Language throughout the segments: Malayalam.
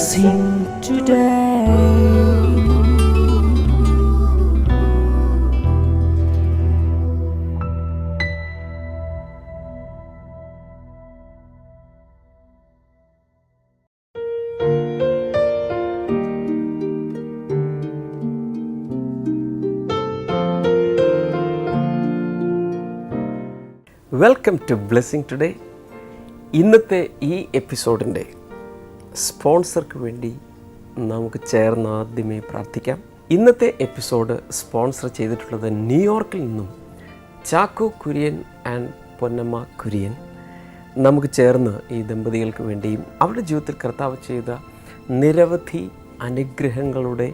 blessing today. Welcome to blessing today. ഇന്നത്തെ ഈ എപ്പിസോഡിൻ്റെ സ്പോൺസർക്ക് വേണ്ടി നമുക്ക് ചേർന്ന് ആദ്യമേ പ്രാർത്ഥിക്കാം. ഇന്നത്തെ എപ്പിസോഡ് സ്പോൺസർ ചെയ്തിട്ടുള്ളത് ന്യൂയോർക്കിൽ നിന്നും ചാക്കോ കുര്യൻ ആൻഡ് പൊന്നമ്മ കുര്യൻ. നമുക്ക് ചേർന്ന് ഈ ദമ്പതികൾക്ക് വേണ്ടിയും അവരുടെ ജീവിതത്തിൽ കർത്താവ് ചെയ്ത നിരവധി അനുഗ്രഹങ്ങളുടെ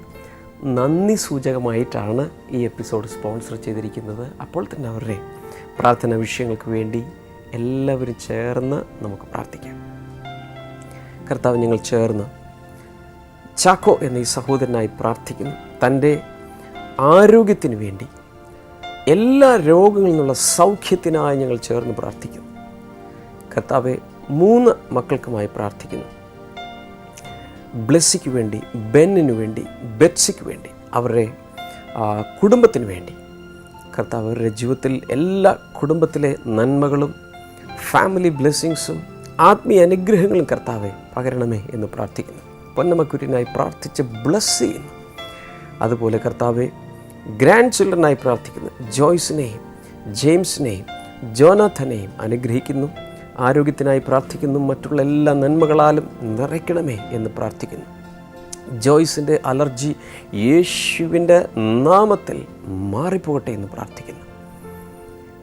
നന്ദി സൂചകമായിട്ടാണ് ഈ എപ്പിസോഡ് സ്പോൺസർ ചെയ്തിരിക്കുന്നത്. അപ്പോൾ തന്നെ അവരുടെ പ്രാർത്ഥന വിഷയങ്ങൾക്ക് വേണ്ടി എല്ലാവരും ചേർന്ന് നമുക്ക് പ്രാർത്ഥിക്കാം. കർത്താവ്, ഞങ്ങൾ ചേർന്ന് ചാക്കോ എന്ന ഈ സഹോദരനായി പ്രാർത്ഥിക്കുന്നു. തൻ്റെ ആരോഗ്യത്തിന് വേണ്ടി, എല്ലാ രോഗങ്ങളിൽ നിന്നുള്ള സൗഖ്യത്തിനായി ഞങ്ങൾ ചേർന്ന് പ്രാർത്ഥിക്കുന്നു. കർത്താവെ, 3 മക്കൾക്കുമായി പ്രാർത്ഥിക്കുന്നു. ബ്ലെസ്സിക്ക് വേണ്ടി, ബെന്നിന് വേണ്ടി, ബെറ്റ്സിക്ക് വേണ്ടി, അവരുടെ കുടുംബത്തിന് വേണ്ടി. കർത്താവ്, അവരുടെ ജീവിതത്തിൽ എല്ലാ കുടുംബത്തിലെ നന്മകളും ഫാമിലി ബ്ലെസ്സിങ്സും ആത്മീയ അനുഗ്രഹങ്ങളും കർത്താവെ പകരണമേ എന്ന് പ്രാർത്ഥിക്കുന്നു. പൊന്നമ്മക്കുര്യനായി പ്രാർത്ഥിച്ച് ബ്ലെസ് ചെയ്യുന്നു. അതുപോലെ കർത്താവെ, ഗ്രാൻഡ് ചിൽഡ്രനായി പ്രാർത്ഥിക്കുന്നു. ജോയ്സിനെയും ജെയിംസിനെയും ജോനാഥനെയും അനുഗ്രഹിക്കുന്നു. ആരോഗ്യത്തിനായി പ്രാർത്ഥിക്കുന്നു. മറ്റുള്ള എല്ലാ നന്മകളാലും നിറയ്ക്കണമേ എന്ന് പ്രാർത്ഥിക്കുന്നു. ജോയ്സിൻ്റെ അലർജി യേശുവിൻ്റെ നാമത്തിൽ മാറിപ്പോകട്ടെ എന്ന് പ്രാർത്ഥിക്കുന്നു.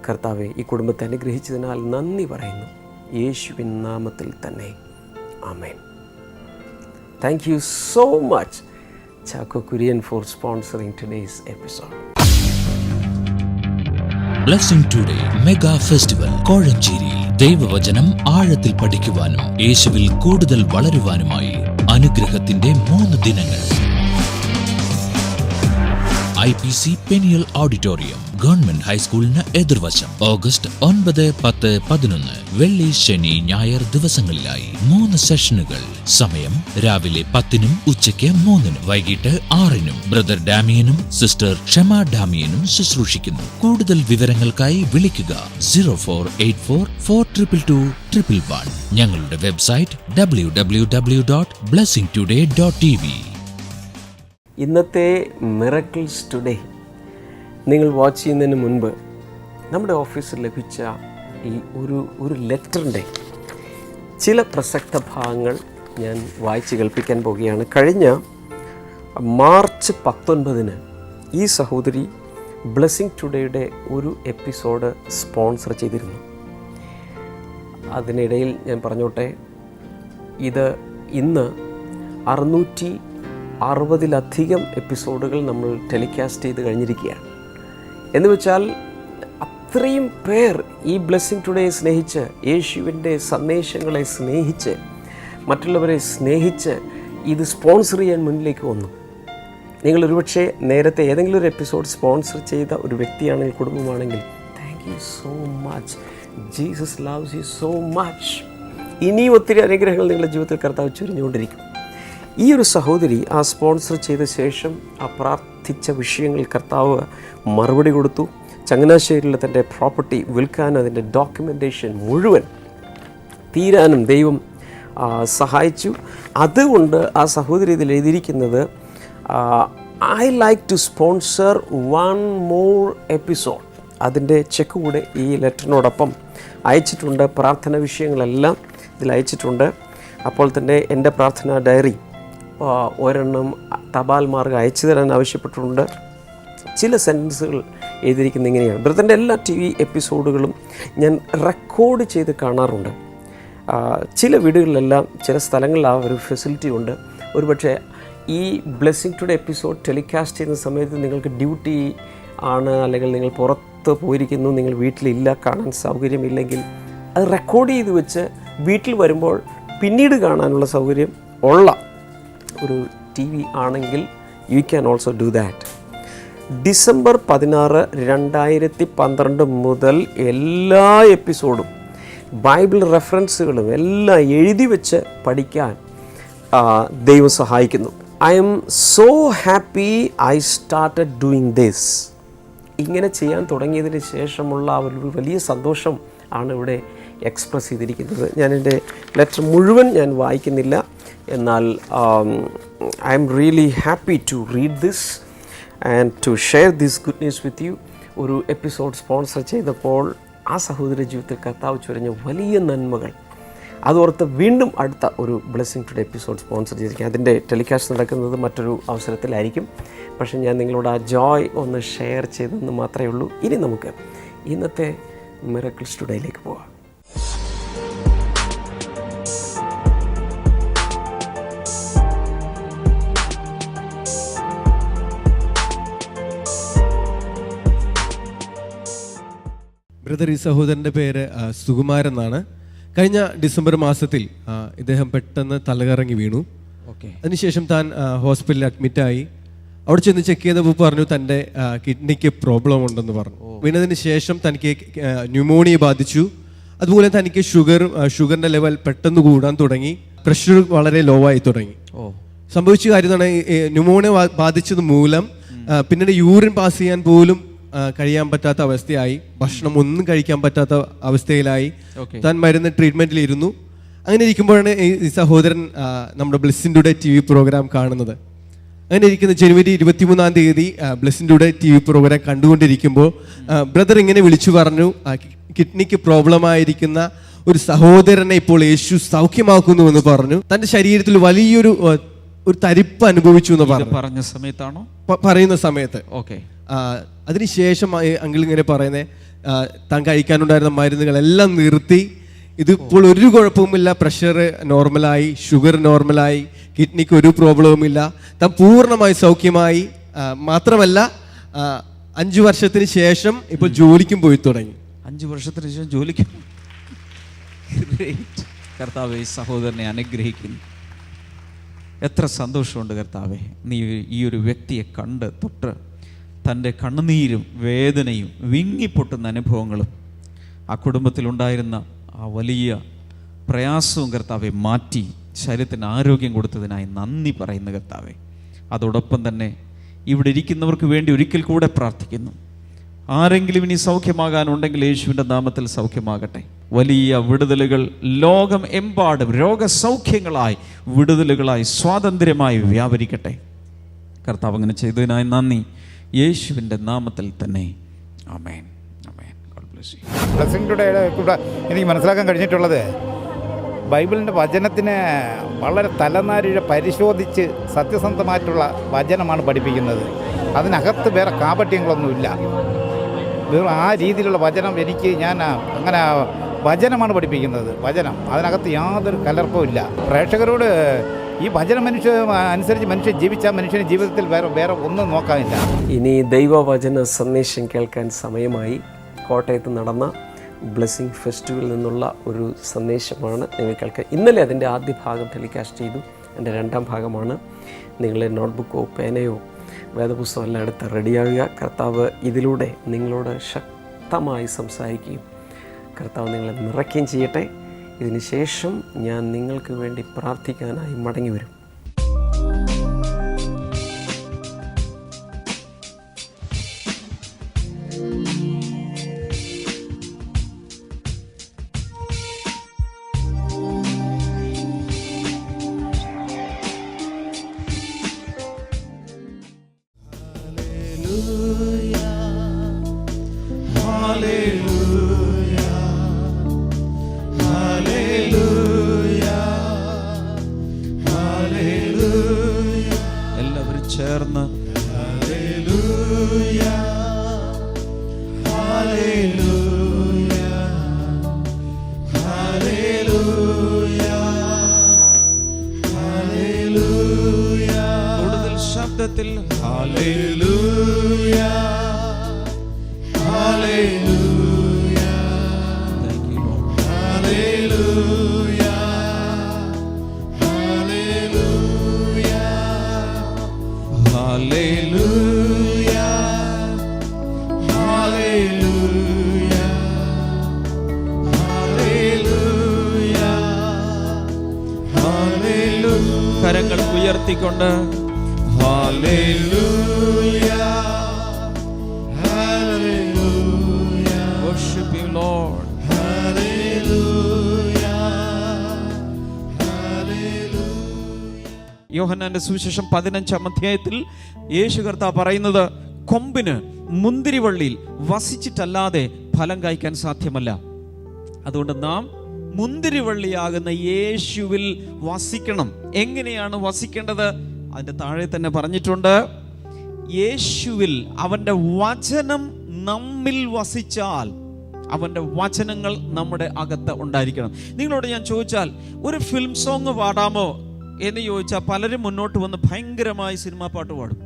കർത്താവെ, ഈ കുടുംബത്തെ അനുഗ്രഹിച്ചതിനാൽ നന്ദി പറയുന്നു. യേശുവിൻ നാമത്തിൽ തന്നെ ആമേൻ. Thank you so much Chacko Kurian for sponsoring today's episode. Blessing today mega festival Kozhencherry. ദൈവവചനം ആഴത്തിൽ പഠിക്കുവാനും യേശുവിൽ കൂടുതൽ വളരുവാനുമായി അനുഗ്രഹത്തിന്റെ 3 ദിനങ്ങൾ. IPC പെനിയൽ ഓഡിറ്റോറിയം, ഗവൺമെന്റ് ഹൈസ്കൂളിന് എതിർവശം. ഓഗസ്റ്റ് 9, 10, 11 വെള്ളി, ശനി, ഞായർ ദിവസങ്ങളിലായി 3 സെഷനുകൾ. സമയം രാവിലെ 10-നും ഉച്ചയ്ക്ക് 3-നും വൈകിട്ട് 6-നും. ബ്രദർ ഡാമിയനും സിസ്റ്റർ ക്ഷമ ഡാമിയനും ശുശ്രൂഷിക്കുന്നു. കൂടുതൽ വിവരങ്ങൾക്കായി വിളിക്കുക 0484422211. ഞങ്ങളുടെ വെബ്സൈറ്റ് www.blessingtoday.tv. ഇന്നത്തെ മിറക്കിൾസ് ടുഡേ നിങ്ങൾ വാച്ച് ചെയ്യുന്നതിന് മുൻപ് നമ്മുടെ ഓഫീസിൽ ലഭിച്ച ഈ ഒരു ലെറ്ററിൻ്റെ ചില പ്രസക്ത ഭാഗങ്ങൾ ഞാൻ വായിച്ച് കേൾപ്പിക്കാൻ പോവുകയാണ്. കഴിഞ്ഞ മാർച്ച് 19 ഈ സഹോദരി ബ്ലെസ്സിംഗ് ടുഡേയുടെ ഒരു എപ്പിസോഡ് സ്പോൺസർ ചെയ്തിരുന്നു. അതിനിടയിൽ ഞാൻ പറഞ്ഞോട്ടെ, ഇത് ഇന്ന് 660-ലധികം എപ്പിസോഡുകൾ നമ്മൾ ടെലികാസ്റ്റ് ചെയ്ത് കഴിഞ്ഞിരിക്കുകയാണ്. എന്ന് വെച്ചാൽ അത്രയും പേർ ഈ ബ്ലെസ്സിംഗ് ടുഡേ സ്നേഹിച്ച്, യേശുവിൻ്റെ സന്ദേശങ്ങളെ സ്നേഹിച്ച്, മറ്റുള്ളവരെ സ്നേഹിച്ച് ഇത് സ്പോൺസർ ചെയ്യാൻ മുന്നിലേക്ക് വന്നു. നിങ്ങൾ ഒരുപക്ഷെ നേരത്തെ ഏതെങ്കിലും ഒരു എപ്പിസോഡ് സ്പോൺസർ ചെയ്ത ഒരു വ്യക്തിയാണെങ്കിൽ, കുടുംബമാണെങ്കിൽ, thank you so much. Jesus loves you so much. ഇനിയും ഒത്തിരി അനുഗ്രഹങ്ങൾ നിങ്ങളുടെ ജീവിതത്തിൽ കർത്താവ് ചൊരിഞ്ഞുകൊണ്ടിരിക്കും. ഈ ഒരു സഹോദരി ആ സ്പോൺസർ ചെയ്ത ശേഷം ആ പ്രാർത്ഥിച്ച വിഷയങ്ങൾ കർത്താവ് മറുപടി കൊടുത്തു. ചങ്ങനാശ്ശേരിയിലെ തൻ്റെ പ്രോപ്പർട്ടി വിൽക്കാൻ അതിൻ്റെ ഡോക്യുമെൻറ്റേഷൻ മുഴുവൻ തീരാനും ദൈവം സഹായിച്ചു. അതുകൊണ്ട് ആ സഹോദരി ഇതിൽ എഴുതിയിരിക്കുന്നത്, I like to sponsor 1 more episode. അതിൻ്റെ ചെക്ക് കൂടെ ഈ ലെറ്ററിനോടൊപ്പം അയച്ചിട്ടുണ്ട്. പ്രാർത്ഥന വിഷയങ്ങളെല്ലാം ഇതിൽ അയച്ചിട്ടുണ്ട്. അപ്പോൾ തന്നെ എൻ്റെ പ്രാർത്ഥനാ ഡയറി ഒരെണ്ണം തപാൽ മാർഗ്ഗം അയച്ചു തരാൻ ആവശ്യപ്പെട്ടിട്ടുണ്ട്. ചില സെൻറ്റൻസുകൾ എഴുതിയിരിക്കുന്നത് ഇങ്ങനെയാണ്. ബ്രദറിൻ്റെ എല്ലാ TV എപ്പിസോഡുകളും ഞാൻ റെക്കോർഡ് ചെയ്ത് കാണാറുണ്ട്. ചില വീടുകളിലെല്ലാം ചില സ്ഥലങ്ങളിൽ ആ ഒരു ഫെസിലിറ്റി ഉണ്ട്. ഒരുപക്ഷെ ഈ ബ്ലെസ്സിംഗ് ടുഡേ എപ്പിസോഡ് ടെലികാസ്റ്റ് ചെയ്യുന്ന സമയത്ത് നിങ്ങൾക്ക് ഡ്യൂട്ടി ആണ്, അല്ലെങ്കിൽ നിങ്ങൾ പുറത്ത് പോയിരിക്കുന്നു, നിങ്ങൾ വീട്ടിലില്ല, കാണാൻ സൗകര്യമില്ലെങ്കിൽ അത് റെക്കോർഡ് ചെയ്ത് വെച്ച് വീട്ടിൽ വരുമ്പോൾ പിന്നീട് കാണാനുള്ള സൗകര്യം ഉള്ള ഒരു TV ആണെങ്കിൽ you can also do that. December 16, 2012 മുതൽ എല്ലാ എപ്പിസോഡും ബൈബിൾ റെഫറൻസുകളും എല്ലാം എഴുതി വെച്ച് പഠിക്കാൻ ദൈവം സഹായിക്കുന്നു. I M so happy I started doing this. ഇങ്ങനെ ചെയ്യാൻ തുടങ്ങിയതിന് ശേഷമുള്ള ഒരു വലിയ സന്തോഷം ആണ് ഇവിടെ എക്സ്പ്രസ് ചെയ്തിരിക്കുന്നത്. ഞാൻ എൻ്റെ ലെറ്റർ മുഴുവൻ ഞാൻ വായിക്കുന്നില്ല, എന്നാൽ I am really happy to read this and to share this good news with you. ഒരു എപ്പിസോഡ് സ്പോൺസർ ചെയ്തപ്പോൾ ആ സഹോദര ജീവിതത്തിൽ കർത്താവ് ചൊരിഞ്ഞ വലിയ നന്മകൾ അതോർത്ത് വീണ്ടും അടുത്ത ഒരു ബ്ലെസ്സിങ് ടുഡേ എപ്പിസോഡ് സ്പോൺസർ ചെയ്തിരിക്കുക. അതിൻ്റെ ടെലികാസ്റ്റ് നടക്കുന്നത് മറ്റൊരു അവസരത്തിലായിരിക്കും. പക്ഷേ ഞാൻ നിങ്ങളോട് ആ ജോയ് ഒന്ന് ഷെയർ ചെയ്തെന്ന് മാത്രമേ ഉള്ളൂ. ഇനി നമുക്ക് ഇന്നത്തെ മിറക്കിൾസ് ടുഡേയിലേക്ക് പോകാം. ബ്രദർ, ഈ സഹോദരൻ്റെ പേര് സുകുമാരൻ എന്നാണ്. കഴിഞ്ഞ ഡിസംബർ മാസത്തിൽ ഇദ്ദേഹം പെട്ടെന്ന് തലകറങ്ങി വീണു. അതിനുശേഷം താൻ ഹോസ്പിറ്റലിൽ അഡ്മിറ്റായി. അവിടെ ചെന്ന് ചെക്ക് ചെയ്തപ്പോൾ പറഞ്ഞു തൻ്റെ കിഡ്നിക്ക് പ്രോബ്ലം ഉണ്ടെന്ന് പറഞ്ഞു. വീണതിന് ശേഷം തനിക്ക് ന്യൂമോണിയ ബാധിച്ചു. അതുപോലെ തനിക്ക് ഷുഗറിൻ്റെ ലെവൽ പെട്ടെന്ന് കൂടാൻ തുടങ്ങി. പ്രഷർ വളരെ ലോ ആയി തുടങ്ങി. സംഭവിച്ച കാര്യം എന്ന് പറഞ്ഞാൽ ന്യൂമോണിയ ബാധിച്ചത് മൂലം പിന്നീട് യൂറിൻ പാസ് ചെയ്യാൻ പോലും കഴിയാൻ പറ്റാത്ത അവസ്ഥയായി. ഭക്ഷണം ഒന്നും കഴിക്കാൻ പറ്റാത്ത അവസ്ഥയിലായി. താൻ മരുന്ന് ട്രീറ്റ്മെൻറ്റിലിരുന്നു. അങ്ങനെ ഇരിക്കുമ്പോഴാണ് ഈ സഹോദരൻ നമ്മുടെ ബ്ലെസ്സിംഗ് ടുഡേ TV പ്രോഗ്രാം കാണുന്നത്. അങ്ങനെ ഇരിക്കുന്ന ജനുവരി 23 ബ്ലെസ്സിംഗ് ടുഡേ TV പ്രോഗ്രാം കണ്ടുകൊണ്ടിരിക്കുമ്പോൾ ബ്രദർ ഇങ്ങനെ വിളിച്ചു പറഞ്ഞു, കിഡ്നിക്ക് പ്രോബ്ലമായിരിക്കുന്ന ഒരു സഹോദരനെ ഇപ്പോൾ യേശു സൗഖ്യമാക്കുന്നു എന്ന് പറഞ്ഞു. തൻ്റെ ശരീരത്തിൽ വലിയൊരു തരിപ്പ് അനുഭവിച്ചു എന്ന് പറഞ്ഞ സമയത്താണോ? പറയുന്ന സമയത്ത്. ഓക്കെ. അതിനുശേഷം അങ്കിൾ ഇങ്ങനെ പറയുന്നത് താൻ കഴിക്കാനുണ്ടായിരുന്ന മരുന്നുകളെല്ലാം നിർത്തി. ഇതിപ്പോൾ ഒരു കുഴപ്പവുമില്ല. പ്രഷർ നോർമലായി, ഷുഗർ നോർമലായി, കിഡ്നിക്ക് ഒരു പ്രോബ്ലവുമില്ല. താൻ പൂർണ്ണമായി സൗഖ്യമായി. മാത്രമല്ല 5 വർഷത്തിന് ശേഷം ഇപ്പോൾ ജോലിക്കും പോയി തുടങ്ങി. 5 വർഷത്തിന് ശേഷം ജോലിക്കും. കർത്താവേ, സഹോദരനെ അനുഗ്രഹിക്കുന്നു. എത്ര സന്തോഷമുണ്ട് കർത്താവേ, നീ ഈ ഒരു വ്യക്തിയെ കണ്ട് തൊട്ട് തൻ്റെ കണ്ണുനീരും വേദനയും വിങ്ങിപ്പൊട്ടുന്ന അനുഭവങ്ങളും ആ കുടുംബത്തിലുണ്ടായിരുന്ന ആ വലിയ പ്രയാസവും കർത്താവെ മാറ്റി ശരീരത്തിന് ആരോഗ്യം കൊടുത്തതിനായി നന്ദി പറയുന്നു കർത്താവെ. അതോടൊപ്പം തന്നെ ഇവിടെ ഇരിക്കുന്നവർക്ക് വേണ്ടി ഒരിക്കൽ കൂടെ പ്രാർത്ഥിക്കുന്നു. ആരെങ്കിലും ഇനി സൗഖ്യമാകാനുണ്ടെങ്കിൽ യേശുവിൻ്റെ നാമത്തിൽ സൗഖ്യമാകട്ടെ. വലിയ വിടുതലുകൾ ലോകം എമ്പാടും രോഗസൗഖ്യങ്ങളായി, വിടുതലുകളായി, സ്വാതന്ത്ര്യമായി വ്യാപരിക്കട്ടെ. കർത്താവ് അങ്ങനെ ചെയ്തതിനായി നന്ദി, യേശുവിൻ്റെ നാമത്തിൽ തന്നെ. ആമേൻ, ആമേൻ. God bless you. ബ്ലെസ്സിംഗ് ടുഡേയുടെ കൂടെ എനിക്ക് മനസ്സിലാക്കാൻ കഴിഞ്ഞിട്ടുള്ളത്, ബൈബിളിൻ്റെ വചനത്തിന് വളരെ തലനാരിഴ പരിശോധിച്ച് സത്യസന്ധമായിട്ടുള്ള വചനമാണ് പഠിപ്പിക്കുന്നത്. അതിനകത്ത് വേറെ കാപട്യങ്ങളൊന്നുമില്ല. വേറെ ആ രീതിയിലുള്ള വചനം ഞാൻ അങ്ങനെ വചനമാണ് പഠിപ്പിക്കുന്നത്. വചനം, അതിനകത്ത് യാതൊരു കലർപ്പവും ഇല്ല. പ്രേക്ഷകരോട് ഈ വചനം അനുസരിച്ച് മനുഷ്യൻ ജീവിച്ചാൽ മനുഷ്യന് ജീവിതത്തിൽ വേറെ ഒന്നും നോക്കാനില്ല. ഇനി ദൈവവചന സന്ദേശം കേൾക്കാൻ സമയമായി. കോട്ടയത്ത് നടന്ന ബ്ലെസ്സിംഗ് ഫെസ്റ്റിവലിൽ നിന്നുള്ള ഒരു സന്ദേശമാണ് നിങ്ങൾ കേൾക്കുക. ഇന്നലെ അതിൻ്റെ ആദ്യ ഭാഗം ടെലികാസ്റ്റ് ചെയ്തു. എൻ്റെ രണ്ടാം ഭാഗമാണ്. നിങ്ങളെ നോട്ട്ബുക്കോ പേനയോ വേദപുസ്തകം എല്ലാം എടുത്ത് റെഡിയാകുക. കർത്താവ് ഇതിലൂടെ നിങ്ങളോട് ശക്തമായി സംസാരിക്കുകയും കർത്താവ് നിങ്ങളെ നിറയ്ക്കുകയും ചെയ്യട്ടെ. ഇതിന് ശേഷം ഞാൻ നിങ്ങൾക്ക് വേണ്ടി പ്രാർത്ഥിക്കാനായി മടങ്ങി വരും. എല്ലാവരും ചേർന്ന് കൂടുതൽ ശബ്ദത്തിൽ hallelujah, hallelujah, thank you Lord, hallelujah, hallelujah, hallelujah, hallelujah, hallelujah, hallelujah. ഉയർത്തിക്കൊണ്ട് Worship you, Lord. യോഹന്നാന്റെ സുവിശേഷം 15-ാം അധ്യായത്തിൽ യേശു കർത്താവ് പറയുന്നത്, കൊമ്പിന് മുന്തിരിവള്ളിയിൽ വസിച്ചിട്ടല്ലാതെ ഫലം കായ്ക്കാൻ സാധ്യമല്ല. അതുകൊണ്ട് നാം മുന്തിരിവള്ളിയാകുന്ന യേശുവിൽ വസിക്കണം. എങ്ങനെയാണ് വസിക്കേണ്ടത്? അതിൻ്റെ താഴെ തന്നെ പറഞ്ഞിട്ടുണ്ട്, യേശുവിൽ അവൻ്റെ വചനം നമ്മിൽ വസിച്ചാൽ, അവൻ്റെ വചനങ്ങൾ നമ്മുടെ അകത്ത് ഉണ്ടായിരിക്കണം. നിങ്ങളോട് ഞാൻ ചോദിച്ചാൽ ഒരു ഫിലിം സോങ് പാടാമോ എന്ന് ചോദിച്ചാൽ പലരും മുന്നോട്ട് വന്ന് ഭയങ്കരമായി സിനിമാ പാട്ട് പാടും.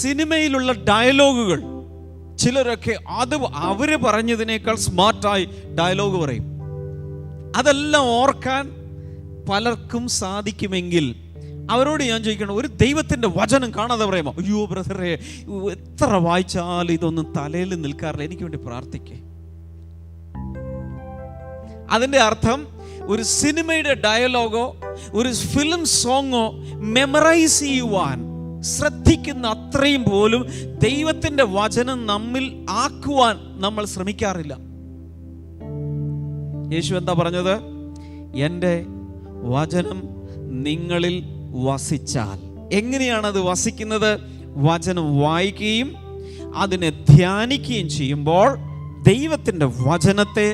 സിനിമയിലുള്ള ഡയലോഗുകൾ ചിലരൊക്കെ അവര് പറഞ്ഞതിനേക്കാൾ സ്മാർട്ടായി ഡയലോഗ് പറയും. അതെല്ലാം ഓർക്കാൻ പലർക്കും സാധിക്കുമെങ്കിൽ അവരോട് ഞാൻ ചോദിക്കണം, ഒരു ദൈവത്തിൻ്റെ വചനം കാണാതെ പറയുമോ? അയ്യോ ബ്രദറെ, എത്ര വായിച്ചാലും ഇതൊന്നും തലയിൽ നിൽക്കാറില്ല, എനിക്ക് വേണ്ടി പ്രാർത്ഥിക്കേ. അതിൻ്റെ അർത്ഥം ഒരു സിനിമയുടെ ഡയലോഗോ ഒരു ഫിലിം സോങ്ങോ മെമ്മറൈസ് ചെയ്യുവാൻ ശ്രദ്ധിക്കുന്ന അത്രയും പോലും ദൈവത്തിൻ്റെ വചനം നമ്മിൽ ആക്കുവാൻ നമ്മൾ ശ്രമിക്കാറില്ല. യേശു എന്താ പറഞ്ഞത്? എൻ്റെ വചനം നിങ്ങളിൽ വസിച്ചാൽ. എങ്ങനെയാണത് വസിക്കുന്നത്? വചനം വായിക്കുകയും അതിനെ ധ്യാനിക്കുകയും ചെയ്യുമ്പോൾ ദൈവത്തിൻ്റെ വചനത്തെ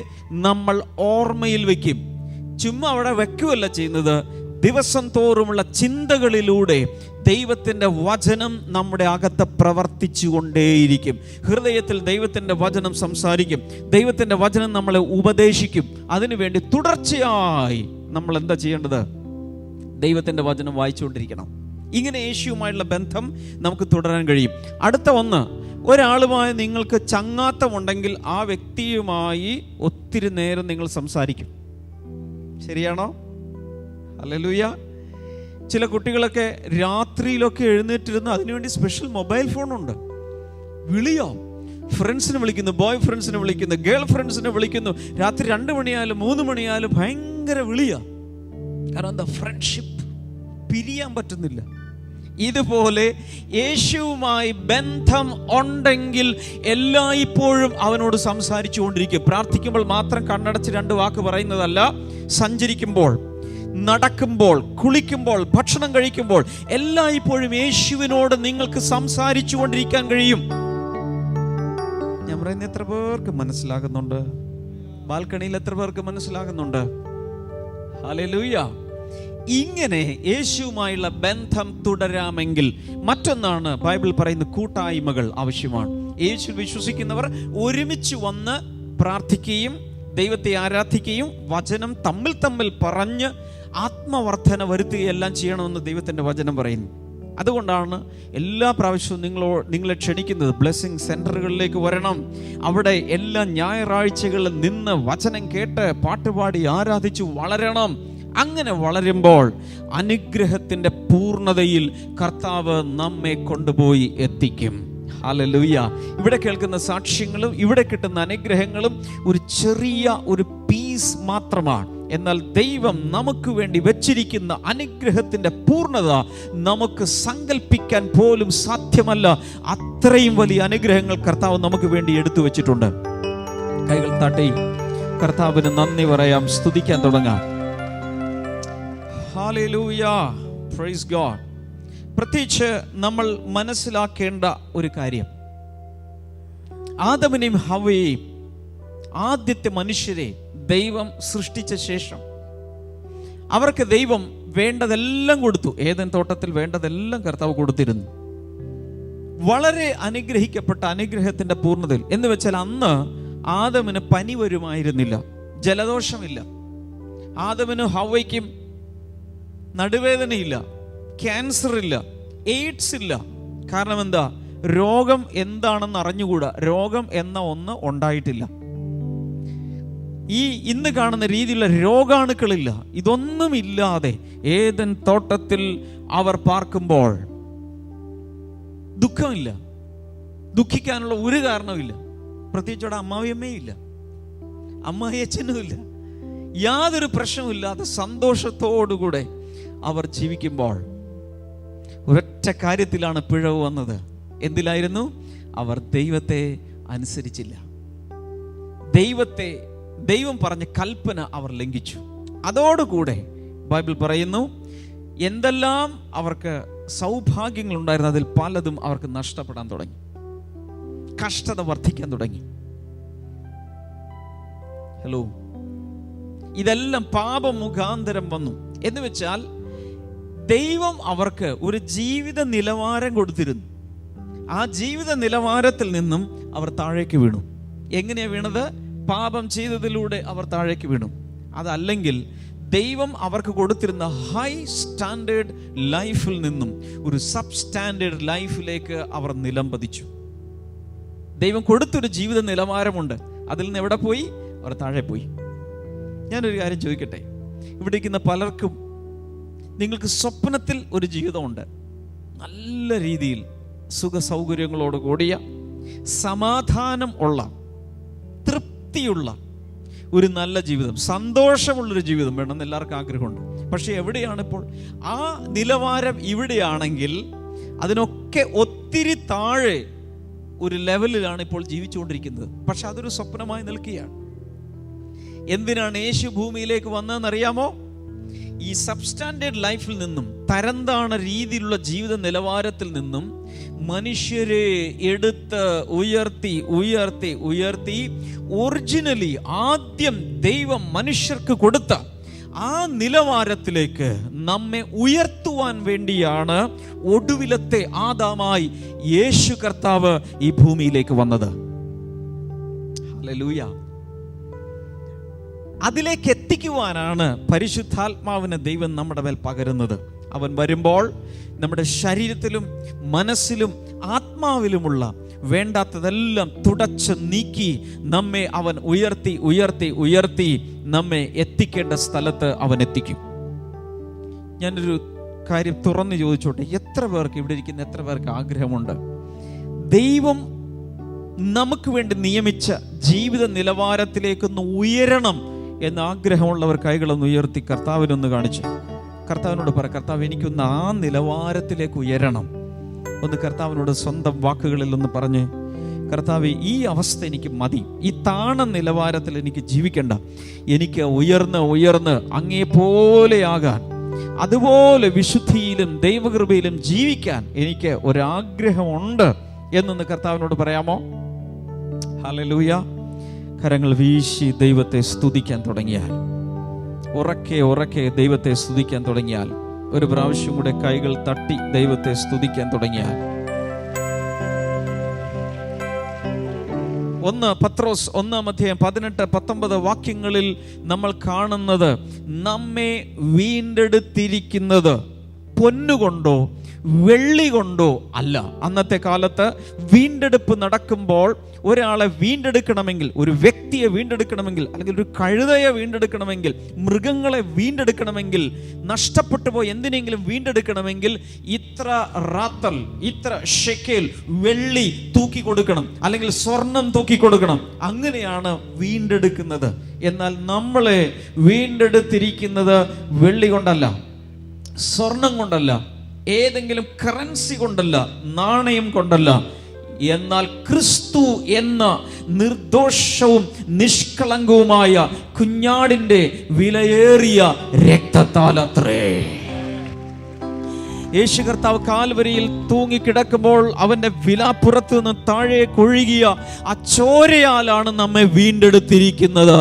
നമ്മൾ ഓർമ്മയിൽ വയ്ക്കും. ചുമ്മാ അവിടെ വെക്കുകയല്ല ചെയ്യുന്നത്, ദിവസം തോറുമുള്ള ചിന്തകളിലൂടെ ദൈവത്തിൻ്റെ വചനം നമ്മുടെ അകത്ത് പ്രവർത്തിച്ചു കൊണ്ടേയിരിക്കും. ഹൃദയത്തിൽ ദൈവത്തിൻ്റെ വചനം സംസാരിക്കും, ദൈവത്തിൻ്റെ വചനം നമ്മളെ ഉപദേശിക്കും. അതിനുവേണ്ടി തുടർച്ചയായി നമ്മൾ എന്താ ചെയ്യേണ്ടത്? ദൈവത്തിൻ്റെ വചനം വായിച്ചുകൊണ്ടിരിക്കണം. ഇങ്ങനെ യേശുവുമായുള്ള ബന്ധം നമുക്ക് തുടരാൻ കഴിയും. അടുത്ത ഒന്ന്, ഒരാളുമായി നിങ്ങൾക്ക് ചങ്ങാത്തമുണ്ടെങ്കിൽ ആ വ്യക്തിയുമായി ഒത്തിരി നേരം നിങ്ങൾ സംസാരിക്കും. ശരിയാണോ? ഹല്ലേലൂയ. ചില കുട്ടികളൊക്കെ രാത്രിയിലൊക്കെ എഴുന്നേറ്റിരുന്ന് അതിനുവേണ്ടി സ്പെഷ്യൽ മൊബൈൽ ഫോണുണ്ട്. വിളിയോ, ഫ്രണ്ട്സിനെ വിളിക്കുന്നു, ബോയ് ഫ്രണ്ട്സിനെ വിളിക്കുന്നു, ഗേൾ ഫ്രണ്ട്സിനെ വിളിക്കുന്നു. രാത്രി 2 മണിയായാലും 3 മണിയായാലും ഭയങ്കര വിളിയാ. കാരണം എന്താ? ഫ്രണ്ട്ഷിപ്പ് പിരിയാൻ പറ്റുന്നില്ല. ഇതുപോലെ യേശുവുമായി ബന്ധം ഉണ്ടെങ്കിൽ എല്ലായ്പ്പോഴും അവനോട് സംസാരിച്ചു കൊണ്ടിരിക്കും. പ്രാർത്ഥിക്കുമ്പോൾ മാത്രം കണ്ണടച്ച് 2 വാക്ക് പറയുന്നതല്ല, സഞ്ചരിക്കുമ്പോൾ, നടക്കുമ്പോൾ, കുളിക്കുമ്പോൾ, ഭക്ഷണം കഴിക്കുമ്പോൾ എല്ലായ്പ്പോഴും യേശുവിനോട് നിങ്ങൾക്ക് സംസാരിച്ചു കൊണ്ടിരിക്കാൻ കഴിയും. ഞാൻ പറയുന്നത് എത്ര പേർക്ക് മനസ്സിലാകുന്നുണ്ട്? ബാൽക്കണിയിൽ എത്ര പേർക്ക് മനസ്സിലാകുന്നുണ്ട്? ഹല്ലേലൂയ. ഇങ്ങനെ യേശുവുമായുള്ള ബന്ധം തുടരാമെങ്കിൽ മറ്റൊന്നാണ് ബൈബിൾ പറയുന്ന കൂട്ടായ്മകൾ ആവശ്യമാണ്. യേശു വിശ്വസിക്കുന്നവർ ഒരുമിച്ച് വന്ന് പ്രാർത്ഥിക്കുകയും ദൈവത്തെ ആരാധിക്കുകയും വചനം തമ്മിൽ പറഞ്ഞ് ആത്മവർദ്ധന വരുത്തുകയെല്ലാം ചെയ്യണമെന്ന് ദൈവത്തിൻ്റെ വചനം പറയുന്നു. അതുകൊണ്ടാണ് എല്ലാ പ്രാവശ്യവും നിങ്ങളെ ക്ഷണിക്കുന്നത് ബ്ലെസ്സിങ് സെൻറ്ററുകളിലേക്ക് വരണം. അവിടെ എല്ലാ ഞായറാഴ്ചകളിലും നിന്ന് വചനം കേട്ട് പാട്ടുപാടി ആരാധിച്ച് വളരണം. അങ്ങനെ വളരുമ്പോൾ അനുഗ്രഹത്തിൻ്റെ പൂർണ്ണതയിൽ കർത്താവ് നമ്മെ കൊണ്ടുപോയി എത്തിക്കും. ഹല്ലേലൂയ. ഇവിടെ കേൾക്കുന്ന സാക്ഷ്യങ്ങളും ഇവിടെ കിട്ടുന്ന അനുഗ്രഹങ്ങളും ഒരു ചെറിയ ഒരു പീസ് മാത്രമാണ്. എന്നാൽ ദൈവം നമുക്ക് വേണ്ടി വെച്ചിരിക്കുന്ന അനുഗ്രഹത്തിൻ്റെ പൂർണ്ണത നമുക്ക് സങ്കല്പിക്കാൻ പോലും സാധ്യമല്ല. അത്രയും വലിയ അനുഗ്രഹങ്ങൾ കർത്താവ് നമുക്ക് വേണ്ടി എടുത്തു വെച്ചിട്ടുണ്ട്. കൈകൾ തട്ടി കർത്താവിന് നന്ദി പറയാം, സ്തുതിക്കാൻ തുടങ്ങാം. Hallelujah, praise God. പ്രത്യേകിച്ച് നമ്മൾ മനസ്സിലാക്കേണ്ട ഒരു കാര്യം, ആദമിനെയും ഹവ്വയെയും ആദ്യത്തെ മനുഷ്യരെ ദൈവം സൃഷ്ടിച്ച ശേഷം അവർക്ക് ദൈവം വേണ്ടതെല്ലാം കൊടുത്തു. ഏദൻ തോട്ടത്തിൽ വേണ്ടതെല്ലാം കർത്താവ് കൊടുത്തിരുന്നു. വളരെ അനുഗ്രഹിക്കപ്പെട്ട അനുഗ്രഹത്തിന്റെ പൂർണ്ണതയിൽ. എന്ന് വെച്ചാൽ അന്ന് ആദമിന് പനി വരുമായിരുന്നില്ല, ജലദോഷമില്ല. ആദമിനും ഹവ്വയ്ക്കും നടുവേദനയില്ല, ക്യാൻസർ ഇല്ല, എയ്ഡ്സ് ഇല്ല. കാരണം എന്താ? രോഗം എന്താണെന്ന് അറിഞ്ഞുകൂടാ. രോഗം എന്ന ഒന്ന് ഉണ്ടായിട്ടില്ല. ഈ ഇന്ന് കാണുന്ന രീതിയിലുള്ള രോഗാണുക്കളില്ല. ഇതൊന്നുമില്ലാതെ ഏദൻ തോട്ടത്തിൽ അവർ പാർക്കുമ്പോൾ ദുഃഖമില്ല, ദുഃഖിക്കാനുള്ള ഒരു കാരണവുമില്ല. പ്രത്യേകിച്ചോടെ അമ്മാവിയമ്മയും ഇല്ല, അമ്മായി അച്ഛനും ഇല്ല. യാതൊരു പ്രശ്നവുമില്ലാതെ സന്തോഷത്തോടുകൂടെ അവർ ജീവിക്കുമ്പോൾ ഒരൊറ്റ കാര്യത്തിലാണ് പിഴവ് വന്നത്. എന്തിലായിരുന്നു? അവർ ദൈവത്തെ അനുസരിച്ചില്ല. ദൈവം പറഞ്ഞ കൽപ്പന അവർ ലംഘിച്ചു. അതോടുകൂടെ ബൈബിൾ പറയുന്നു, എന്തെല്ലാം അവർക്ക് സൗഭാഗ്യങ്ങൾ ഉണ്ടായിരുന്നു അതിൽ പലതും അവർക്ക് നഷ്ടപ്പെടാൻ തുടങ്ങി, കഷ്ടത വർദ്ധിക്കാൻ തുടങ്ങി. ഹലോ, ഇതെല്ലാം പാപം മുഖാന്തരം വന്നു. എന്ന് വെച്ചാൽ ദൈവം അവർക്ക് ഒരു ജീവിത നിലവാരം കൊടുത്തിരുന്നു. ആ ജീവിത നിലവാരത്തിൽ നിന്നും അവർ താഴേക്ക് വീണു. എങ്ങനെയാ വീണത്? പാപം ചെയ്തതിലൂടെ അവർ താഴേക്ക് വീണു. അതല്ലെങ്കിൽ ദൈവം അവർക്ക് കൊടുത്തിരുന്ന ഹൈ സ്റ്റാൻഡേർഡ് ലൈഫിൽ നിന്നും ഒരു സബ് സ്റ്റാൻഡേർഡ് ലൈഫിലേക്ക് അവർ നിലംപതിച്ചു. ദൈവം കൊടുത്തൊരു ജീവിത നിലവാരമുണ്ട്, അതിൽ നിന്ന് എവിടെ പോയി? അവർ താഴെ പോയി. ഞാനൊരു കാര്യം ചോദിക്കട്ടെ, ഇവിടെ ഇരിക്കുന്ന പലർക്കും നിങ്ങൾക്ക് സ്വപ്നത്തിൽ ഒരു ജീവിതമുണ്ട്, നല്ല രീതിയിൽ സുഖ സൗകര്യങ്ങളോട് കൂടിയ, സമാധാനം ഉള്ള, തൃപ്തിയുള്ള ഒരു നല്ല ജീവിതം, സന്തോഷമുള്ളൊരു ജീവിതം വേണമെന്ന് എല്ലാവർക്കും ആഗ്രഹമുണ്ട്. പക്ഷെ എവിടെയാണിപ്പോൾ ആ നിലവാരം? ഇവിടെയാണെങ്കിൽ അതിനൊക്കെ ഒത്തിരി താഴെ ഒരു ലെവലിലാണ് ഇപ്പോൾ ജീവിച്ചുകൊണ്ടിരിക്കുന്നത്. പക്ഷെ അതൊരു സ്വപ്നമായി നിൽക്കുകയാണ്. എന്തിനാണ് യേശു ഭൂമിയിലേക്ക് വന്നതെന്നറിയാമോ? ഈ സബ്സ്റ്റാൻഡേർഡ് ലൈഫിൽ നിന്നും, തരംതാണ രീതിയിലുള്ള ജീവിത നിലവാരത്തിൽ നിന്നും മനുഷ്യരെ എടുത്ത് ഉയർത്തി ഉയർത്തി ഉയർത്തി ഒറിജിനലി ആദ്യം ദൈവം മനുഷ്യർക്ക് കൊടുത്ത ആ നിലവാരത്തിലേക്ക് നമ്മെ ഉയർത്തുവാൻ വേണ്ടിയാണ് ഒടുവിലത്തെ ആദാമായി യേശു കർത്താവ് ഈ ഭൂമിയിലേക്ക് വന്നത്. ഹല്ലേലൂയ. അതിലേക്ക് എത്തിക്കുവാനാണ് പരിശുദ്ധാത്മാവിനെ ദൈവം നമ്മുടെ മേൽ പകരുന്നത്. അവൻ വരുമ്പോൾ നമ്മുടെ ശരീരത്തിലും മനസ്സിലും ആത്മാവിലുമുള്ള വേണ്ടാത്തതെല്ലാം തുടച്ച് നീക്കി നമ്മെ അവൻ ഉയർത്തി ഉയർത്തി ഉയർത്തി നമ്മെ എത്തിക്കേണ്ട സ്ഥലത്ത് അവൻ എത്തിക്കും. ഞാനൊരു കാര്യം തുറന്നു ചോദിച്ചോട്ടെ, എത്ര പേർക്ക്, ഇവിടെ ഇരിക്കുന്ന എത്ര പേർക്ക് ആഗ്രഹമുണ്ട് ദൈവം നമുക്ക് വേണ്ടി നിയമിച്ച ജീവിത നിലവാരത്തിലേക്കൊന്ന് ഉയരണം എന്ന് ആഗ്രഹമുള്ളവർ കൈകളൊന്ന് ഉയർത്തി കർത്താവിനൊന്ന് കാണിച്ചു. കർത്താവിനോട് പറ, കർത്താവ് എനിക്കൊന്ന് ആ നിലവാരത്തിലേക്ക് ഉയരണം. ഒന്ന് കർത്താവിനോട് സ്വന്തം വാക്കുകളിൽ ഒന്ന് പറഞ്ഞ്, കർത്താവ് ഈ അവസ്ഥ എനിക്ക് മതി, ഈ താണ നിലവാരത്തിൽ എനിക്ക് ജീവിക്കണ്ട, എനിക്ക് ഉയർന്ന് ഉയർന്ന് അങ്ങേ പോലെയാകാൻ, അതുപോലെ വിശുദ്ധിയിലും ദൈവകൃപയിലും ജീവിക്കാൻ എനിക്ക് ഒരാഗ്രഹമുണ്ട് എന്നൊന്ന് കർത്താവിനോട് പറയാമോ? ഹല്ലേലൂയ. കരങ്ങൾ വീശി ദൈവത്തെ സ്തുതിക്കാൻ തുടങ്ങിയാൽ, ഉറക്കെ ഉറക്കെ ദൈവത്തെ സ്തുതിക്കാൻ തുടങ്ങിയാൽ, ഒരു പ്രാവശ്യം കൂടെ കൈകൾ തട്ടി ദൈവത്തെ സ്തുതിക്കാൻ തുടങ്ങിയാൽ, 1 പത്രോസ് 1:18-19 വാക്യങ്ങളിൽ നമ്മൾ കാണുന്നത്, നമ്മെ വീണ്ടെടുത്തിരിക്കുന്നത് പൊന്നുകൊണ്ടോ വെള്ളി കൊണ്ടോ അല്ല. അന്നത്തെ കാലത്ത് വീണ്ടെടുപ്പ് നടക്കുമ്പോൾ ഒരാളെ വീണ്ടെടുക്കണമെങ്കിൽ, ഒരു വ്യക്തിയെ വീണ്ടെടുക്കണമെങ്കിൽ, അല്ലെങ്കിൽ ഒരു കഴുതയെ വീണ്ടെടുക്കണമെങ്കിൽ, മൃഗങ്ങളെ വീണ്ടെടുക്കണമെങ്കിൽ, നഷ്ടപ്പെട്ടു പോയി എന്തിനെങ്കിലും വീണ്ടെടുക്കണമെങ്കിൽ ഇത്ര റാത്തൽ, ഇത്ര ഷെക്കേൽ വെള്ളി തൂക്കി കൊടുക്കണം, അല്ലെങ്കിൽ സ്വർണം തൂക്കി കൊടുക്കണം. അങ്ങനെയാണ് വീണ്ടെടുക്കുന്നത്. എന്നാൽ നമ്മളെ വീണ്ടെടുത്തിരിക്കുന്നത് വെള്ളി കൊണ്ടല്ല, സ്വർണം കൊണ്ടല്ല, ഏതെങ്കിലും കറൻസി കൊണ്ടല്ല, നാണയം കൊണ്ടല്ല, എന്നാൽ ക്രിസ്തു എന്ന നിർദോഷവും നിഷ്കളങ്കവുമായ കുഞ്ഞാടിന്റെ വിലയേറിയ രക്തത്താലത്രേ. യേശു കർത്താവ് കാൽവരിയിൽ തൂങ്ങിക്കിടക്കുമ്പോൾ അവന്റെ വിലാപ്പുറത്ത് നിന്ന് താഴെ കൊഴുകിയ ആ ചോരയാലാണ് നമ്മെ വീണ്ടെടുത്തിരിക്കുന്നത്.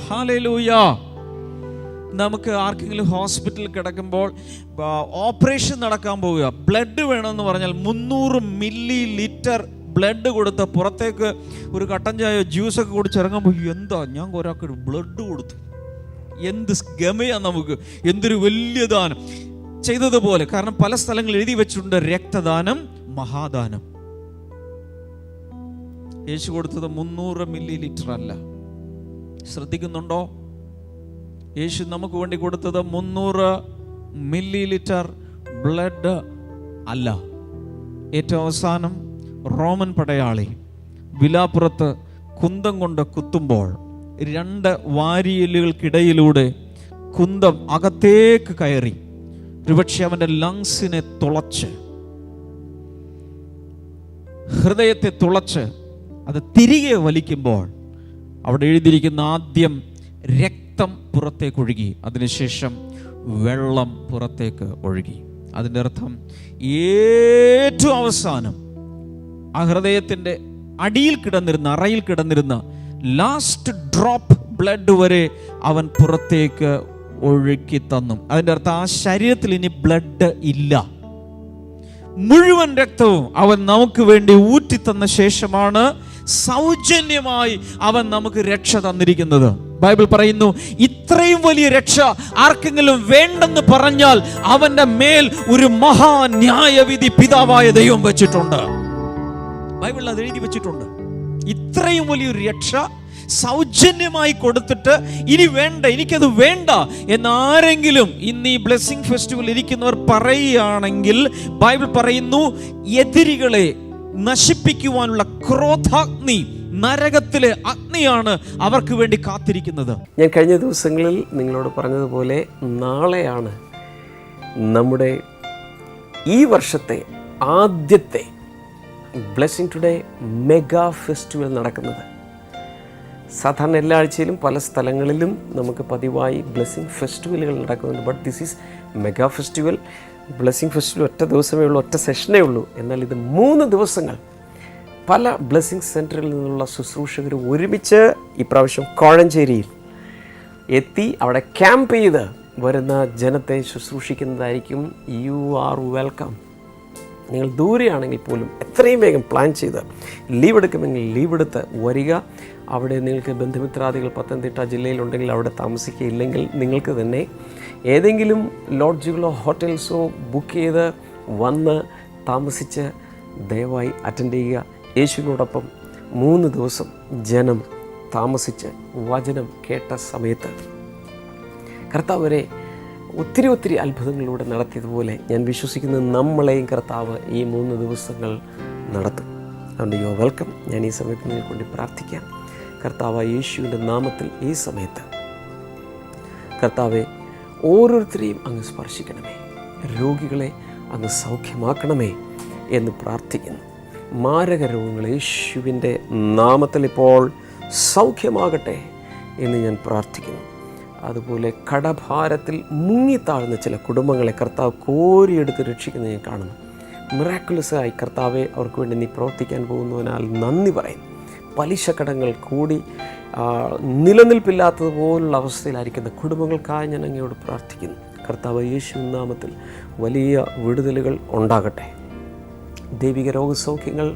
ഹല്ലേലൂയ. നമുക്ക് ആർക്കെങ്കിലും ഹോസ്പിറ്റലിൽ കിടക്കുമ്പോൾ ഓപ്പറേഷൻ നടക്കാൻ പോവുക, ബ്ലഡ് വേണമെന്ന് പറഞ്ഞാൽ 300 ml ബ്ലഡ് കൊടുത്ത് പുറത്തേക്ക് ഒരു കട്ടൻ ചായ ജ്യൂസൊക്കെ കുടിച്ചിറങ്ങുമ്പോൾ, എന്താ ഞാൻ ഒരാൾക്ക് ബ്ലഡ് കൊടുത്തു, എന്ത് ഗമയാ നമുക്ക്, എന്തൊരു വലിയ ദാനം ചെയ്തതുപോലെ. കാരണം പല സ്ഥലങ്ങളിൽ എഴുതി വെച്ചിട്ടുണ്ട് രക്തദാനം മഹാദാനം. യേശു കൊടുത്തത് 300 ml അല്ല. ശ്രദ്ധിക്കുന്നുണ്ടോ? യേശു നമുക്ക് വേണ്ടി കൊടുത്തത് 300 ml ബ്ലഡ് അല്ല. ഏറ്റവും അവസാനം റോമൻ പടയാളി വിലാപ്പുറത്ത് കുന്തം കൊണ്ട് കുത്തുമ്പോൾ 2 വാരിയെല്ലുകൾക്കിടയിലൂടെ കുന്തം അകത്തേക്ക് കയറി ഒരുപക്ഷെ അവൻ്റെ ലങ്സിനെ തുളച്ച്, ഹൃദയത്തെ തുളച്ച് അത് തിരികെ വലിക്കുമ്പോൾ അവിടെ എഴുതിയിരിക്കുന്ന ആദ്യം രക്തം പുറത്തേക്ക് ഒഴുകി, അതിനുശേഷം വെള്ളം പുറത്തേക്ക് ഒഴുകി. അതിൻ്റെ അർത്ഥം ഏറ്റവും അവസാനം ആ ഹൃദയത്തിൻ്റെ അടിയിൽ കിടന്നിരുന്ന, അറയിൽ കിടന്നിരുന്ന ലാസ്റ്റ് ഡ്രോപ്പ് ബ്ലഡ് വരെ അവൻ പുറത്തേക്ക് ഒഴുക്കി തന്നു. അതിൻ്റെ അർത്ഥം ആ ശരീരത്തിൽ ഇനി ബ്ലഡ് ഇല്ല. മുഴുവൻ രക്തവും അവൻ നമുക്ക് വേണ്ടി ഊറ്റി തന്ന ശേഷമാണ് സൗജന്യമായി അവൻ നമുക്ക് രക്ഷ തന്നിരിക്കുന്നത്. ബൈബിൾ പറയുന്നു, ഇത്രയും വലിയ രക്ഷ ആർക്കെങ്കിലും വേണ്ടെന്ന് പറഞ്ഞാൽ അവന്റെ മേൽ ഒരു മഹാന്യായവിധി പിതാവായ ദൈവം വെച്ചിട്ടുണ്ട്. ബൈബിളിൽ അത് എഴുതി വെച്ചിട്ടുണ്ട്. ഇത്രയും വലിയൊരു രക്ഷ സൗജന്യമായി കൊടുത്തിട്ട് ഇനി വേണ്ട, എനിക്കത് വേണ്ട എന്നാരെങ്കിലും ഇന്ന് ഈ ബ്ലെസ്സിംഗ് ഫെസ്റ്റിവൽ ഇരിക്കുന്നവർ പറയുകയാണെങ്കിൽ ബൈബിൾ പറയുന്നു, എതിരികളെ നശിപ്പിക്കുവാനുള്ള ക്രോധാഗ്നി, നരകത്തിലെ അഗ്നിയാണ് അവർക്ക് വേണ്ടി കാത്തിരിക്കുന്നത്. ഞാൻ കഴിഞ്ഞ ദിവസങ്ങളിൽ നിങ്ങളോട് പറഞ്ഞതുപോലെ നാളെയാണ് നമ്മുടെ ഈ വർഷത്തെ ആദ്യത്തെ ബ്ലെസ്സിംഗ് ടുഡേ മെഗാ ഫെസ്റ്റിവൽ നടക്കുന്നത്. സാധാരണ എല്ലാ ആഴ്ചയിലും പല സ്ഥലങ്ങളിലും നമുക്ക് പതിവായി ബ്ലെസ്സിംഗ് ഫെസ്റ്റിവലുകൾ നടക്കുന്നുണ്ട്. But this is mega festival. Blessing festival ഒറ്റ ദിവസമേ ഉള്ളൂ, ഒറ്റ സെഷനേ ഉള്ളൂ. എന്നാൽ ഇത് 3 ദിവസങ്ങൾ പല ബ്ലെസ്സിംഗ് സെൻറ്ററിൽ നിന്നുള്ള ശുശ്രൂഷകർ ഒരുമിച്ച് ഇപ്രാവശ്യം കോഴഞ്ചേരിയിൽ എത്തി അവിടെ ക്യാമ്പ് ചെയ്ത് വരുന്ന ജനത്തെ ശുശ്രൂഷിക്കുന്നതായിരിക്കും. You are welcome. നിങ്ങൾ ദൂരെയാണെങ്കിൽ പോലും എത്രയും വേഗം പ്ലാൻ ചെയ്ത് ലീവ് എടുക്കുമെങ്കിൽ ലീവ് എടുത്ത് വരിക. അവിടെ നിങ്ങൾക്ക് ബന്ധുമിത്രാദികൾ പത്തനംതിട്ട ജില്ലയിലുണ്ടെങ്കിൽ അവിടെ താമസിക്കുകയില്ലെങ്കിൽ നിങ്ങൾക്ക് തന്നെ ഏതെങ്കിലും ലോഡ്ജുകളോ ഹോട്ടൽസോ ബുക്ക് ചെയ്ത് വന്ന് താമസിച്ച് ദയവായി അറ്റൻഡ് ചെയ്യുക. യേശുവിനോടൊപ്പം 3 ദിവസം ജനം താമസിച്ച് വചനം കേട്ട സമയത്ത് കർത്താവരെ ഒത്തിരി അത്ഭുതങ്ങളിലൂടെ നടത്തിയതുപോലെ ഞാൻ വിശ്വസിക്കുന്ന നമ്മളെയും കർത്താവ് ഈ 3 ദിവസങ്ങൾ നടത്തും. അതുകൊണ്ട് യോ വെൽക്കം. ഞാൻ ഈ സമയത്ത് നിങ്ങൾക്ക് വേണ്ടി പ്രാർത്ഥിക്കാം. കർത്താവായ യേശുവിൻ്റെ നാമത്തിൽ ഈ സമയത്ത് കർത്താവെ ഓരോരുത്തരെയും അങ്ങ് സ്പർശിക്കണമേ, രോഗികളെ അങ്ങ് സൗഖ്യമാക്കണമേ എന്ന് പ്രാർത്ഥിക്കുന്നു. മാരക രോഗങ്ങൾ യേശുവിൻ്റെ നാമത്തിൽ ഇപ്പോൾ സൗഖ്യമാകട്ടെ എന്ന് ഞാൻ പ്രാർത്ഥിക്കുന്നു. അതുപോലെ കടഭാരത്തിൽ മുങ്ങിത്താഴുന്ന ചില കുടുംബങ്ങളെ കർത്താവ് കോരിയെടുത്ത് രക്ഷിക്കുന്നത് ഞാൻ കാണുന്നു. മിറാക്കുലസായി കർത്താവെ അവർക്ക് വേണ്ടി നീ പ്രവർത്തിക്കാൻ പോകുന്നതിനാൽ നന്ദി പറയുന്നു. പലിശ കടങ്ങൾ കൂടി നിലനിൽപ്പില്ലാത്തതുപോലുള്ള അവസ്ഥയിലായിരിക്കുന്ന കുടുംബങ്ങൾക്കായി ഞാൻ അങ്ങയോട് പ്രാർത്ഥിക്കുന്നു. കർത്താവ് യേശുവിൻ നാമത്തിൽ വലിയ വിടുതലുകൾ ഉണ്ടാകട്ടെ, ദൈവിക രോഗസൗഖ്യങ്ങൾ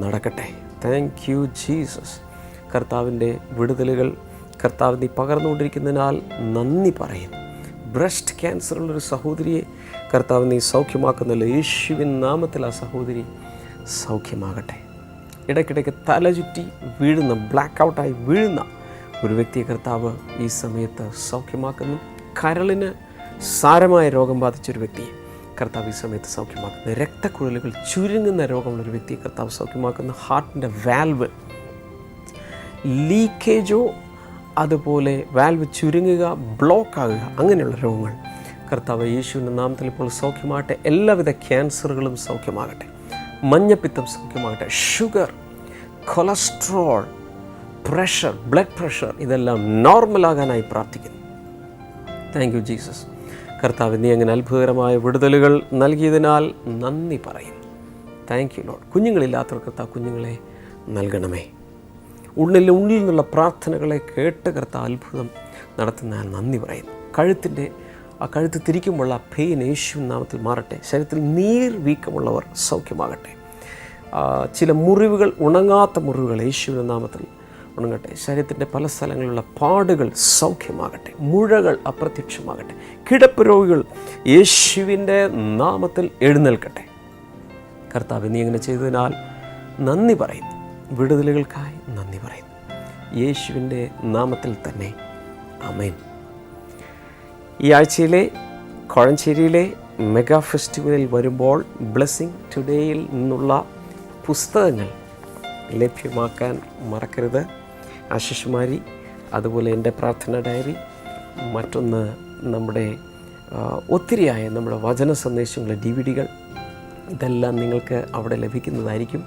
നടക്കട്ടെ. Thank you Jesus. കർത്താവിൻ്റെ വിടുതലുകൾ കർത്താവ് നീ പകർന്നുകൊണ്ടിരിക്കുന്നതിനാൽ നന്ദി പറയുന്നു. ബ്രസ്റ്റ് ക്യാൻസറുള്ളൊരു സഹോദരിയെ കർത്താവ് നീ സൗഖ്യമാക്കുന്നല്ലോ. യേശുവിൻ നാമത്തിൽ ആ സഹോദരി സൗഖ്യമാകട്ടെ. ഇടയ്ക്കിടയ്ക്ക് തലചുറ്റി വീഴുന്ന, ബ്ലാക്ക് ഔട്ടായി വീഴുന്ന ഒരു വ്യക്തിയെ കർത്താവ് ഈ സമയത്ത് സൗഖ്യമാക്കുന്നു. കരളിന് സാരമായ രോഗം ബാധിച്ചൊരു വ്യക്തിയെ കർത്താവ് ഈ സമയത്ത് സൗഖ്യമാക്കുന്നു. രക്തക്കുഴലുകൾ ചുരുങ്ങുന്ന രോഗമുള്ളൊരു വ്യക്തിയെ കർത്താവ് സൗഖ്യമാക്കുന്നു. ഹാർട്ടിൻ്റെ വാൽവ് ലീക്കേജോ അതുപോലെ വാൽവ് ചുരുങ്ങുക, ബ്ലോക്കാകുക, അങ്ങനെയുള്ള രോഗങ്ങൾ കർത്താവ് യേശുവിൻ്റെ നാമത്തിൽ ഇപ്പോൾ സൗഖ്യമാകട്ടെ. എല്ലാവിധ ക്യാൻസറുകളും സൗഖ്യമാകട്ടെ. മഞ്ഞപ്പിത്തം സൗഖ്യമാകട്ടെ. Sugar, cholesterol, pressure, blood pressure ഇതെല്ലാം നോർമലാകാനായി പ്രാർത്ഥിക്കുന്നു. Thank you Jesus. കർത്താവ് നീ അങ്ങനെ അത്ഭുതകരമായ വിടുതലുകൾ നൽകിയതിനാൽ നന്ദി പറയുന്നു. Thank you Lord. കുഞ്ഞുങ്ങളില്ലാത്തവർ കർത്താവ് കുഞ്ഞുങ്ങളെ നൽകണമേ. ഉള്ളിൽ നിന്നുള്ള പ്രാർത്ഥനകളെ കേട്ട് കർത്താവ് അത്ഭുതം നടത്തുന്നതിനാൽ നന്ദി പറയുന്നു. കഴുത്ത് തിരിക്കുമ്പോഴുള്ള പെയിൻ യേശുവിൻ നാമത്തിൽ മാറട്ടെ. ശരീരത്തിൽ നീർവീക്കമുള്ളവർ സൗഖ്യമാകട്ടെ. ചില മുറിവുകൾ, ഉണങ്ങാത്ത മുറിവുകൾ യേശുവിൻ്റെ നാമത്തിൽ ഉണങ്ങട്ടെ. ശരീരത്തിൻ്റെ പല സ്ഥലങ്ങളിലുള്ള പാടുകൾ സൗഖ്യമാകട്ടെ. മുഴകൾ അപ്രത്യക്ഷമാകട്ടെ. കിടപ്പ് രോഗികൾ യേശുവിൻ്റെ നാമത്തിൽ എഴുന്നേൽക്കട്ടെ. കർത്താവ് നീ അങ്ങനെ ചെയ്തതിനാൽ നന്ദി പറയുന്നു. വിടുതലുകൾക്കായി നന്ദി പറയുന്നു. യേശുവിൻ്റെ നാമത്തിൽ തന്നെ ആമേൻ. ഈ ആഴ്ചയിലെ കോഴഞ്ചേരിയിലെ മെഗാ ഫെസ്റ്റിവലിൽ വരുമ്പോൾ ബ്ലെസ്സിംഗ് ടുഡേയിൽ നിന്നുള്ള പുസ്തകങ്ങൾ ലഭ്യമാക്കാൻ മറക്കരുത്. ആശിഷ് മാരി, അതുപോലെ എൻ്റെ പ്രാർത്ഥന ഡയറി, മറ്റൊന്ന് നമ്മുടെ ഒത്തിരിയായ നമ്മുടെ വചന സന്ദേശങ്ങളുടെ DVD-കൾ, ഇതെല്ലാം നിങ്ങൾക്ക് അവിടെ ലഭിക്കുന്നതായിരിക്കും.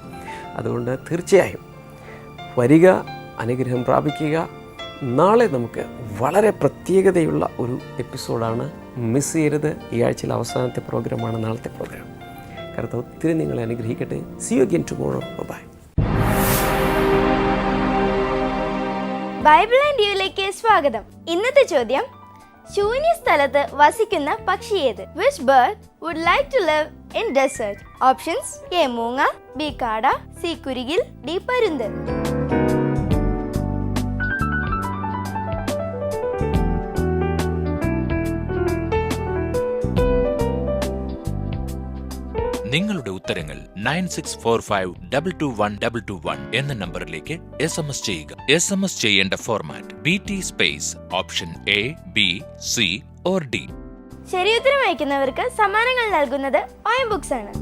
അതുകൊണ്ട് തീർച്ചയായും വരിക, അനുഗ്രഹം പ്രാപിക്കുക. നാളെ നമുക്ക് വളരെ പ്രത്യേകതയുള്ള ഒരു എപ്പിസോഡാണ്, മിസ് ചെയ്യരുത്. ഈ ആഴ്ചയിലെ അവസാനത്തെ പ്രോഗ്രാമാണ് നാളത്തെ പ്രോഗ്രാം. കർത്താവ് ഒത്തിരി നിങ്ങളെ അനുഗ്രഹിക്കട്ടെ. See you again tomorrow. Bye. Bible and യുയിലേക്ക് സ്വാഗതം. ഇന്നത്തെ ചോദ്യം, ശൂന്യ സ്ഥലത്ത് വസിക്കുന്ന പക്ഷി ഏത്? Which bird would like to live in desert? Options: A. മൂങ്ങ, B. കാട, C. കുരുകിൽ, D. പരുന്ത്. നിങ്ങളുടെ ഉത്തരങ്ങൾ 9645221221 എന്ന നമ്പറിലേക്ക് SMS ചെയ്യുക. SMS ചെയ്യേണ്ട format BT space option A, B, C or D. ശരിയുത്തരം അയക്കുന്നവർക്ക് സമ്മാനങ്ങൾ നൽകുന്നത് OM ബുക്സ് ആണ്.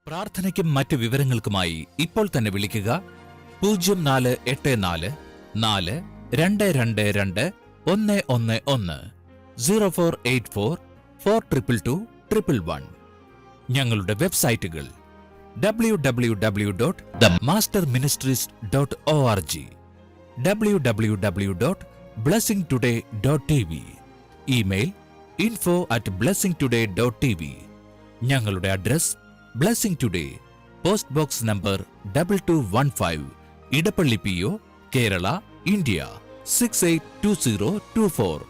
പ്രാർത്ഥനയ്ക്കും മറ്റ് വിവരങ്ങൾക്കുമായി ഇപ്പോൾ തന്നെ വിളിക്കുക 0484 4222 111 0484 42221. ഞങ്ങളുടെ വെബ്സൈറ്റുകൾ www.themasterministries.org, www.blessingtoday.tv, ഇമെയിൽ info@blessingtoday.tv. ഞങ്ങളുടെ address blessing today, post box number 2215, Edappally PO, Kerala, India 682024.